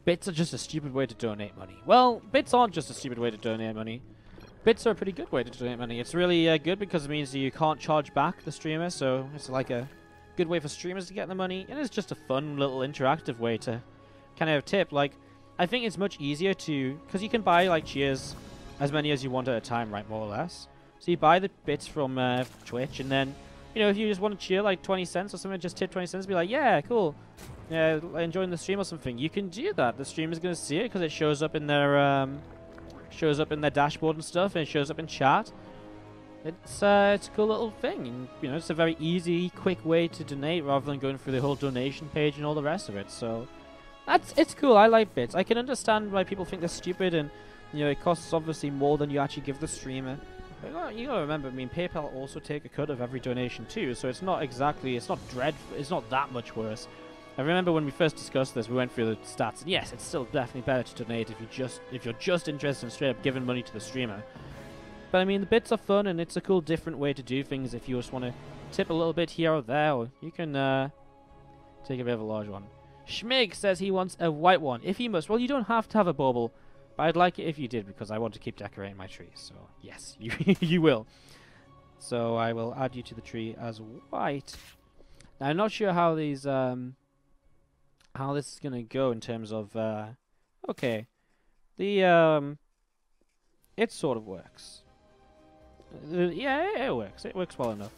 bits are just a stupid way to donate money. Well, bits aren't just a stupid way to donate money. Bits are a pretty good way to donate money. It's really good because it means that you can't charge back the streamer, so it's like a good way for streamers to get the money, and it's just a fun little interactive way to kind of tip. Like, I think it's much easier to, because you can buy like cheers as many as you want at a time, right, more or less. So you buy the bits from Twitch, and then, you know, if you just want to cheer like 20 cents or something, just tip 20 cents, be like, yeah, cool, yeah, enjoying the stream or something. You can do that. The streamer's gonna see it because it shows up in their dashboard and stuff, and it shows up in chat. It's a cool little thing, and you know, it's a very easy, quick way to donate rather than going through the whole donation page and all the rest of it. So it's cool. I like bits. I can understand why people think they're stupid, and you know, it costs obviously more than you actually give the streamer. But you gotta remember, I mean, PayPal also take a cut of every donation too, so it's not exactly, it's not dreadful, it's not that much worse. I remember when we first discussed this, we went through the stats, and yes, it's still definitely better to donate if you're just interested in straight up giving money to the streamer. But I mean, the bits are fun, and it's a cool, different way to do things. If you just want to tip a little bit here or there, or you can take a bit of a large one. Schmig says he wants a white one, if he must. Well, you don't have to have a bauble, but I'd like it if you did, because I want to keep decorating my tree. So yes, you will. So I will add you to the tree as white. Now, I'm not sure how these how this is gonna go in terms of okay, the it sort of works. Yeah, it works. It works well enough.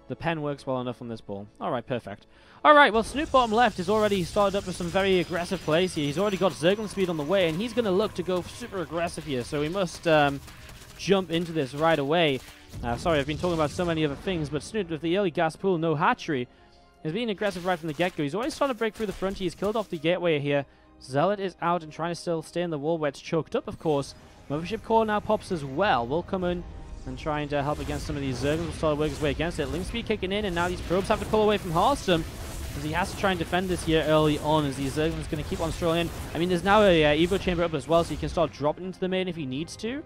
The pen works well enough on this ball. Alright, perfect. Alright, well, Snute bottom left has already started up with some very aggressive plays here. He's already got Zerglin speed on the way, and he's going to look to go super aggressive here. So we must jump into this right away. Sorry, I've been talking about so many other things, but Snute with the early gas pool, no hatchery, is being aggressive right from the get-go. He's already starting to break through the front. He's killed off the gateway here. Zealot is out and trying to still stay in the wall where it's choked up, of course. Mothership Core now pops as well. We'll come in and trying to help against some of these Zerglins. Will start to work his way against it. Link speed kicking in, and now these probes have to pull away from Harstem, as he has to try and defend this here early on, as these Zerglins going to keep on strolling in. I mean, there's now a Evo chamber up as well, so he can start dropping into the main if he needs to.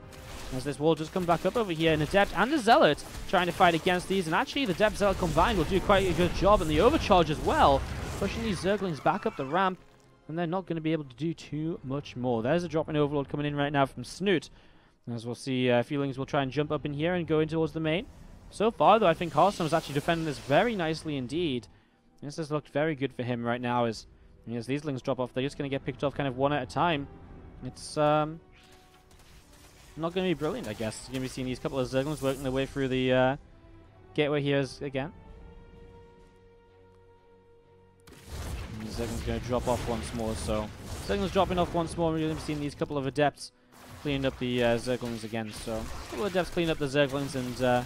As this wall just come back up over here, and Adept and the Zealot trying to fight against these, and actually the Adept Zealot combined will do quite a good job, and the Overcharge as well, pushing these Zerglings back up the ramp, and they're not going to be able to do too much more. There's a drop in Overlord coming in right now from Snute. As we'll see, Feelings will try and jump up in here and go in towards the main. So far, though, I think Harstem is actually defending this very nicely indeed. This has looked very good for him right now, as these Lings drop off. They're just going to get picked off kind of one at a time. It's not going to be brilliant, I guess. You're going to be seeing these couple of Zerglings working their way through the gateway here again. And Zergling's going to drop off once more, so Zergling's dropping off once more. We're going to be seeing these couple of Adepts cleaning up the Zerglings again. So a couple of Adepts cleaning up the Zerglings, and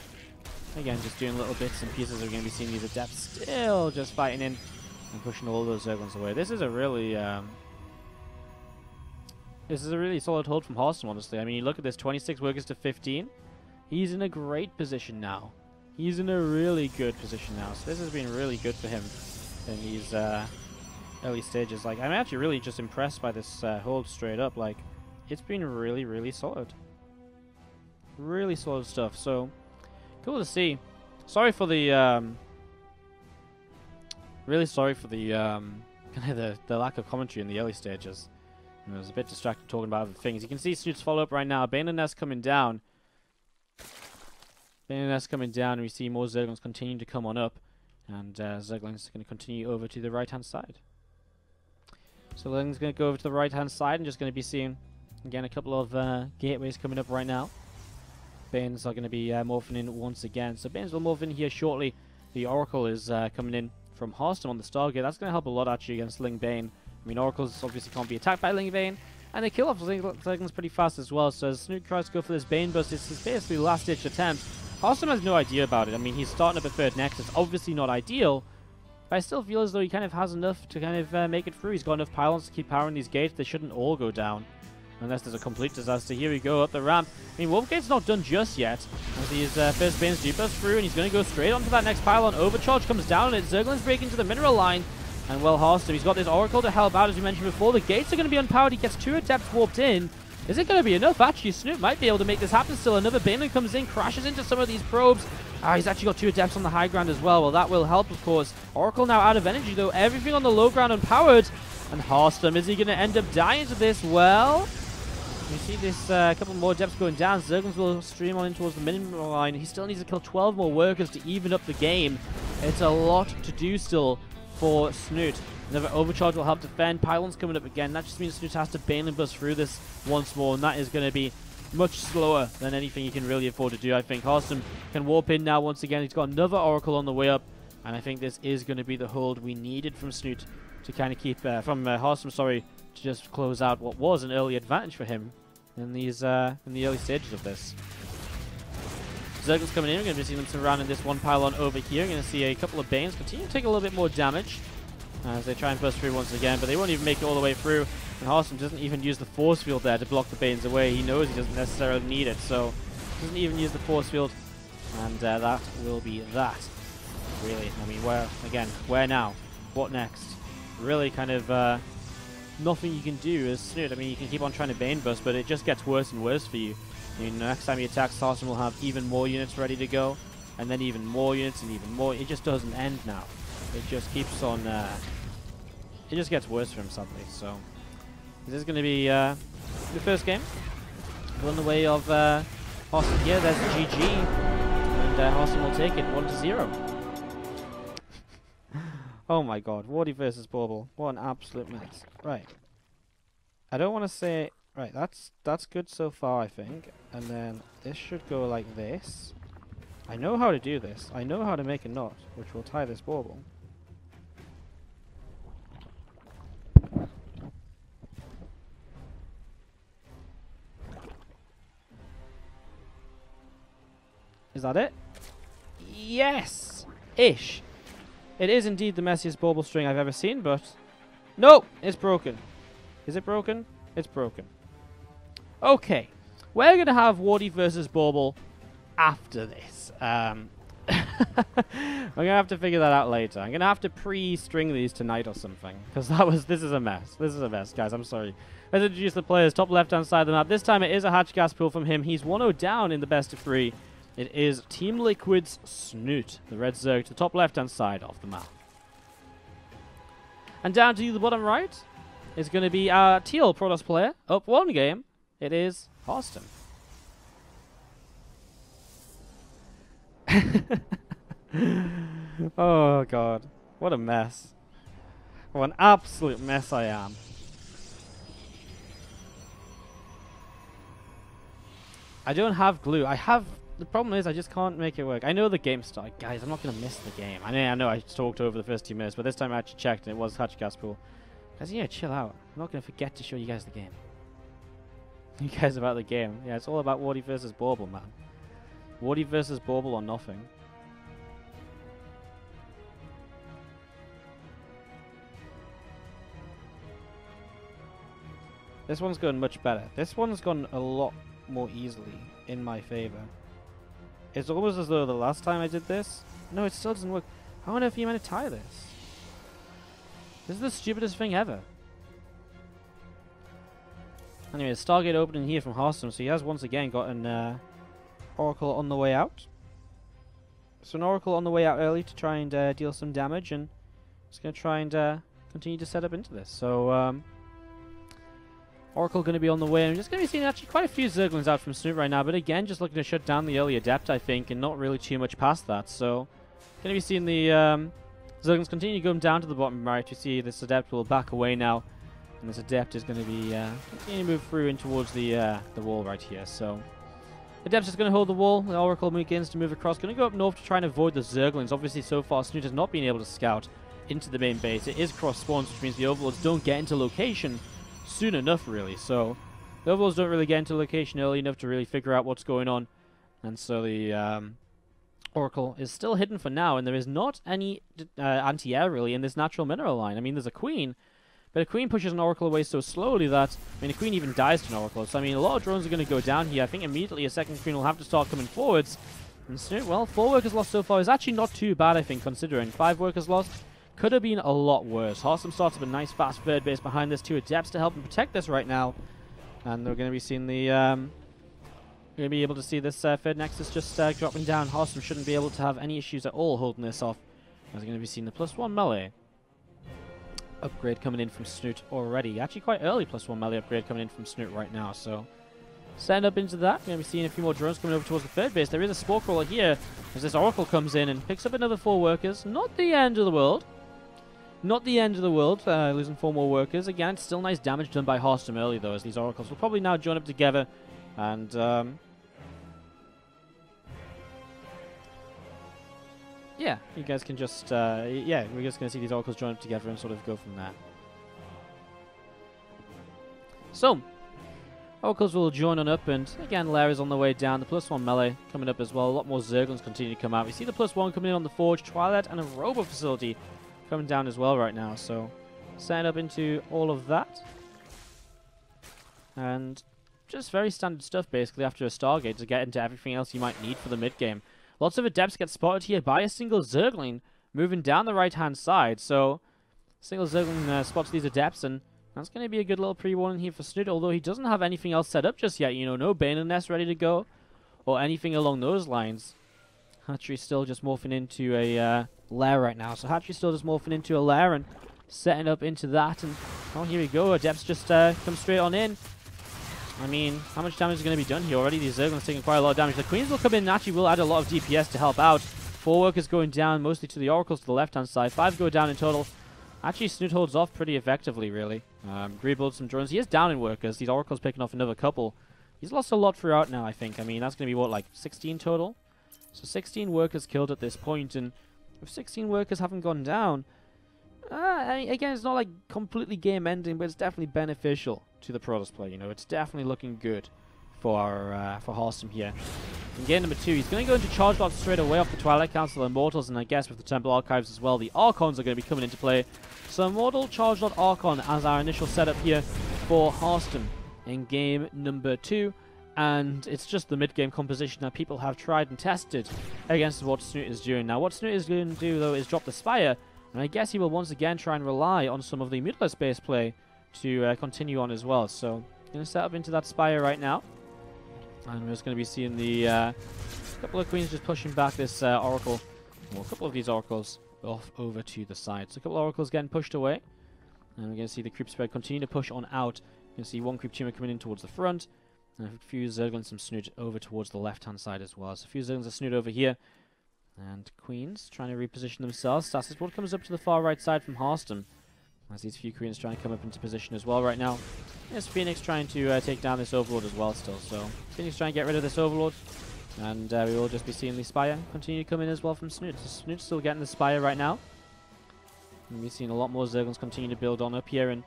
again, just doing little bits and pieces. We're going to be seeing these Adepts still just fighting in and pushing all those Zerglings away. This is a really solid hold from Harstem, honestly. I mean, you look at this, 26 workers to 15. He's in a great position now. He's in a really good position now. So this has been really good for him in these early stages. Like, I'm actually really just impressed by this hold straight up. Like, it's been really, really solid. Really solid stuff. So, cool to see. Sorry for the, really sorry for the, kind of the lack of commentary in the early stages. I was a bit distracted talking about other things. You can see Snute's follow-up right now. Bane and Nest coming down. Bane and Nest coming down, and we see more Zerglings continuing to come on up. And Zergling's going to continue over to the right-hand side. So Zergling's going to go over to the right-hand side and just going to be seeing, again, a couple of gateways coming up right now. Banes are going to be morphing in once again. So Banes will morph in here shortly. The Oracle is coming in from Harstem on the Stargate. That's going to help a lot, actually, against Ling Bane. I mean, Oracles obviously can't be attacked by Ling Bane, and they kill off Zerglings pretty fast as well. So as Snute tries to go for this Bane burst, it's his basically last-ditch attempt. Harstem has no idea about it. I mean, he's starting up a third Nexus. Obviously not ideal, but I still feel as though he kind of has enough to kind of make it through. He's got enough pylons to keep powering these gates. They shouldn't all go down, unless there's a complete disaster. Here we go, up the ramp. I mean, Wolfgate's not done just yet, as these first Banes do burst through, and he's going to go straight onto that next pylon. Overcharge comes down, and Zerglings break into the mineral line. And well, Harstem, he's got this Oracle to help out, as we mentioned before. The gates are going to be unpowered. He gets 2 Adepts warped in. Is it going to be enough? Actually, Snute might be able to make this happen still. Another Baneling comes in, crashes into some of these probes. He's actually got 2 Adepts on the high ground as well. Well, that will help, of course. Oracle now out of energy, though. Everything on the low ground unpowered. And Harstem, is he going to end up dying to this? Well, you see this couple more depths going down. Zerglings will stream on in towards the minimum line. He still needs to kill 12 more workers to even up the game. It's a lot to do still for Snute. Another overcharge will help defend. Pylon's coming up again. That just means Snute has to bane and bust through this once more, and that is going to be much slower than anything he can really afford to do, I think. Harstem can warp in now once again. He's got another Oracle on the way up, and I think this is going to be the hold we needed from Snute to kind of keep, from Harstem, sorry, to just close out what was an early advantage for him in these in the early stages of this. Zerglings coming in. We're going to be seeing them surrounding this one pylon over here. We're going to see a couple of Banes continue to take a little bit more damage as they try and burst through once again, but they won't even make it all the way through. And Harstem doesn't even use the force field there to block the Banes away. He knows he doesn't necessarily need it, so doesn't even use the force field, and that will be that. Really, I mean, where now? What next? Really kind of nothing you can do as Snute. I mean, you can keep on trying to Bane Bust, but it just gets worse and worse for you. I mean, next time he attacks, Harstem will have even more units ready to go, and then even more units and even more. It just doesn't end now. It just keeps on, it just gets worse for him suddenly. So this is going to be the first game. On the way of Harstem here. There's the GG, and Harstem will take it 1-0. Oh my god, Wardy versus Bauble. What an absolute mess. Right. I don't want to say... Right, that's good so far, I think. And then this should go like this. I know how to do this. I know how to make a knot, which will tie this Bauble. Is that it? Yes! Ish. It is indeed the messiest Bauble string I've ever seen, but... No! It's broken. Is it broken? It's broken. Okay. We're going to have Wardy versus Bauble after this. I'm going to have to figure that out later. I'm going to have to pre-string these tonight or something. Because this is a mess. This is a mess, guys. I'm sorry. Let's introduce the players. Top left-hand side of the map. This time it is a hatch gas pool from him. He's 1-0 down in the best of 3. It is Team Liquid's Snute, the red Zerg, to the top left-hand side of the map. And down to the bottom right is going to be our teal Protoss player. Up 1 game, it is Harstem. Oh god, what a mess. What an absolute mess I am. I don't have glue. The problem is I just can't make it work. I know the game started. Guys, I'm not going to miss the game. I know I talked over the first 2 minutes, but this time I actually checked and it was Hatch Gas Pool. Guys, yeah, chill out. I'm not going to forget to show you guys the game. You guys about the game. Yeah, it's all about Wardy versus Bauble, man. Wardy versus Bauble or nothing. This one's going much better. This one's gone a lot more easily in my favor. It's almost as though the last time I did this... No, it still doesn't work. How on earth are you meant to tie this? This is the stupidest thing ever. Anyway, Stargate opening here from Harstem, so he has once again got an Oracle on the way out. So an Oracle on the way out early to try and deal some damage, and just going to try and continue to set up into this. So, Oracle going to be on the way. I'm just going to be seeing actually quite a few Zerglings out from Snute right now, but again, just looking to shut down the early Adept, I think, and not really too much past that. So, going to be seeing the Zerglings continue to go down to the bottom right. You see this Adept will back away now, and this Adept is going to be continue to move through in towards the wall right here. So, Adept is going to hold the wall. The Oracle begins to move across. Going to go up north to try and avoid the Zerglings. Obviously, so far, Snute has not been able to scout into the main base. It is cross spawns, which means the Overlords don't get into location soon enough, really. So the Overlords don't really get into location early enough to really figure out what's going on, and so the Oracle is still hidden for now, and there is not any anti-air really in this natural mineral line. I mean, there's a Queen, but a Queen pushes an Oracle away so slowly that, I mean, a Queen even dies to an Oracle. So I mean, a lot of drones are going to go down here. I think immediately a second Queen will have to start coming forwards, and Snute, well, 4 workers lost so far is actually not too bad, I think, considering 5 workers lost. Could have been a lot worse. Harstem starts up a nice fast third base behind this, 2 Adepts to help him protect this right now. And we're going to be seeing the... going to be able to see this third Nexus just dropping down. Harstem shouldn't be able to have any issues at all holding this off. As we're going to be seeing the +1 melee. upgrade coming in from Snute already. Actually quite early +1 melee upgrade coming in from Snute right now, so setting up into that. We're going to be seeing a few more drones coming over towards the third base. There is a Spore Crawler here as this Oracle comes in and picks up another 4 workers. Not the end of the world. Not the end of the world, losing 4 more workers. Again, still nice damage done by Harstem early though, as these Oracles will probably now join up together and yeah, you guys can just, yeah, we're just going to see these Oracles join up together and sort of go from there. So, Oracles will join on up, and again, Lair is on the way down. The +1 melee coming up as well. A lot more Zerglings continue to come out. We see the +1 coming in on the Forge, Twilight, and a Robo Facility coming down as well right now. So, setting up into all of that. And just very standard stuff, basically, after a Stargate to get into everything else you might need for the mid-game. Lots of Adepts get spotted here by a single Zergling moving down the right-hand side. So, single Zergling spots these Adepts, and that's going to be a good little pre-warning here for Snute, although he doesn't have anything else set up just yet. You know, no Bane Nest ready to go, or anything along those lines. Hatchery's still just morphing into a lair right now. So Hatchery's still just morphing into a lair and setting up into that. And, oh, here we go. Adepts just come straight on in. I mean, how much damage is going to be done here already? These Zerglings taking quite a lot of damage. The Queens will come in and actually will add a lot of DPS to help out. 4 workers going down, mostly to the Oracles to the left-hand side. 5 go down in total. Actually, Snute holds off pretty effectively, really. Rebuilds some drones. He is down in workers. These Oracles picking off another couple. He's lost a lot throughout now, I think. I mean, that's going to be, what, like 16 total? So 16 workers killed at this point, and if 16 workers haven't gone down, I mean, again, it's not like completely game-ending, but it's definitely beneficial to the Protoss play. You know, it's definitely looking good for Harstem here. In game number 2, he's going to go into Charge Lot straight away off the Twilight Council Immortals, and I guess with the Temple Archives as well, the Archons are going to be coming into play. So Immortal, Charge Lot, Archon as our initial setup here for Harstem in game number 2. And it's just the mid-game composition that people have tried and tested against what Snute is doing. Now, what Snute is going to do, though, is drop the Spire, and I guess he will once again try and rely on some of the Mutalisk-based play to continue on as well. So, going to set up into that Spire right now. And we're just going to be seeing the couple of Queens just pushing back this Oracle, well, a couple of these Oracles off over to the side. So a couple of Oracles getting pushed away. And we're going to see the creep spread continue to push on out. You can see one creep tumor coming in towards the front. And a few Zerglings and Snute over towards the left-hand side as well. So a few Zerglings and Snute over here. And Queens trying to reposition themselves. Stasis Ward comes up to the far right side from Harstem, as these few Queens trying to come up into position as well right now. There's Phoenix trying to take down this Overlord as well still. So Phoenix trying to get rid of this Overlord. And we will just be seeing the Spire continue to come in as well from Snute. So Snute's still getting the Spire right now. And we've seen a lot more Zerglings continue to build on up here. And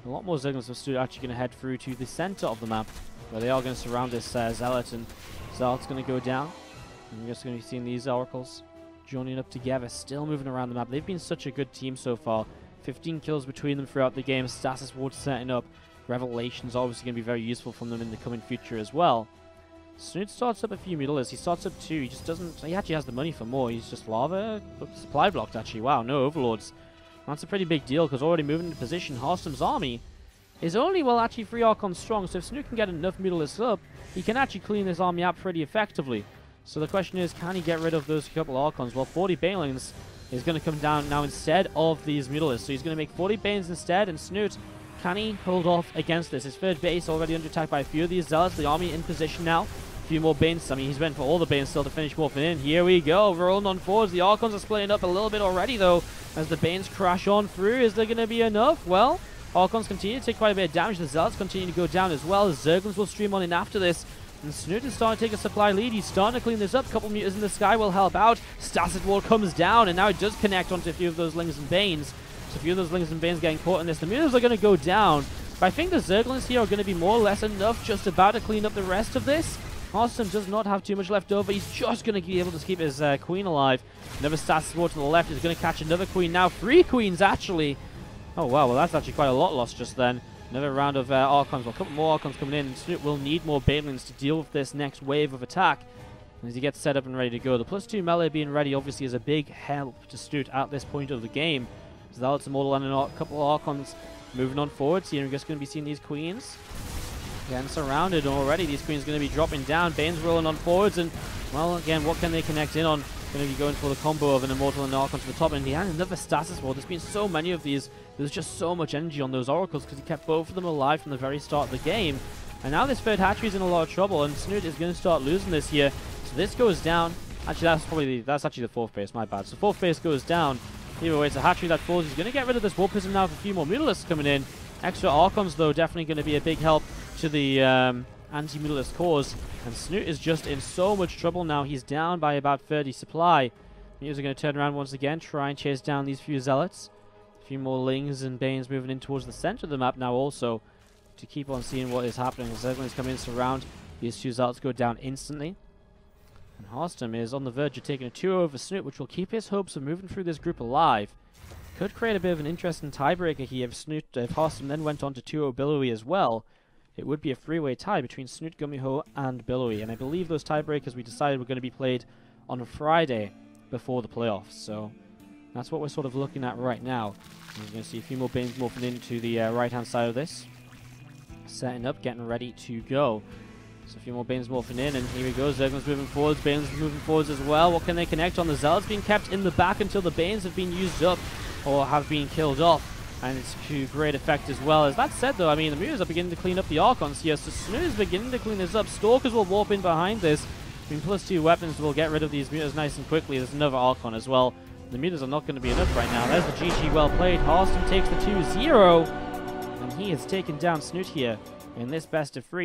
a lot more Zerglings of Snute actually going to head through to the center of the map, where they are going to surround this Zealot. And Zealot's going to go down. And we're just going to be seeing these Oracles joining up together, still moving around the map. They've been such a good team so far. 15 kills between them throughout the game. Stasis Ward setting up. Revelation's obviously going to be very useful from them in the coming future as well. Snute starts up a few Mutalists. He starts up 2. He just doesn't... He actually has the money for more. He's just Lava. Supply blocked, actually. Wow, no Overlords. That's a pretty big deal, because already moving into position, Harstem's army is only, well, actually 3 Archons strong. So if Snute can get enough Mutalists up, he can actually clean this army out pretty effectively. So the question is, can he get rid of those couple Archons? Well, 40 Banelings is going to come down now instead of these Mutalists. So he's going to make 40 Banes instead, and Snute, can he hold off against this? His third base already under attack by a few of these Zealots. The army in position now. A few more Banes. I mean, he's went for all the Banes still to finish morphing in. Here we go. Rolling on forwards. The Archons are splitting up a little bit already, though, as the Banes crash on through. Is there going to be enough? Well, Archons continue to take quite a bit of damage. The Zealots continue to go down as well. The Zerglings will stream on in after this. And Snute is starting to take a supply lead. He's starting to clean this up. A couple Mutants in the sky will help out. Stasis Ward comes down, and now it does connect onto a few of those Lings and Banes. So a few of those Lings and Banes getting caught in this. The Mutants are going to go down. But I think the Zerglings here are going to be more or less enough just about to clean up the rest of this. Harstem does not have too much left over. He's just going to be able to keep his Queen alive. Another Stasis Ward to the left is going to catch another Queen now. 3 Queens, actually. Oh, wow. Well, that's actually quite a lot lost just then. Another round of Archons. Well, a couple more Archons coming in. Snute will need more Banelings to deal with this next wave of attack as he gets set up and ready to go. The +2 melee being ready obviously is a big help to Snute at this point of the game. Zealot's Immortal and a couple of Archons moving on forwards here. We're just going to be seeing these Queens getting surrounded already. These Queens going to be dropping down. Bane's rolling on forwards, and, well, again, what can they connect in on? Going to be going for the combo of an Immortal and an Archon to the top, and another Stasis Ward. There's been so many of these There's just so much energy on those Oracles because he kept both of them alive from the very start of the game. And now this third hatchery is in a lot of trouble, and Snute is going to start losing this here. So this goes down. Actually, that's actually the fourth base, my bad. So fourth base goes down. Either way, it's a hatchery that falls. He's going to get rid of this Warp Prism now with a few more Mutalisks coming in. Extra Archons, though, definitely going to be a big help to the anti-Mutalisk cause. And Snute is just in so much trouble now. He's down by about 30 supply. Mutants are going to turn around once again, try and chase down these few Zealots. A few more Lings and Banes moving in towards the center of the map now also, to keep on seeing what is happening. As everyone's coming in to surround, these two Zealots go down instantly. And Harstem is on the verge of taking a 2-0 over Snute, which will keep his hopes of moving through this group alive. Could create a bit of an interesting tiebreaker here if Harstem then went on to 2-0 Billowy as well. It would be a 3-way tie between Snute, Gumiho, and Billowy. And I believe those tiebreakers we decided were going to be played on a Friday before the playoffs. So that's what we're sort of looking at right now. You're going to see a few more Banes morphing into the right-hand side of this. Setting up, getting ready to go. So a few more Banes morphing in, and here he goes. Zergling's moving forwards, Banes moving forwards as well. What can they connect on? The Zealots being kept in the back until the Banes have been used up or have been killed off. And it's to great effect as well. As that said, though, I mean, the Mutants are beginning to clean up the Archons here. So Snute is beginning to clean this up. Stalkers will warp in behind this. I mean, +2 weapons will get rid of these Mutants nice and quickly. There's another Archon as well. The Mutants are not going to be enough right now. There's the GG well played. Harstem takes the 2-0. And he has taken down Snute here in this best of 3.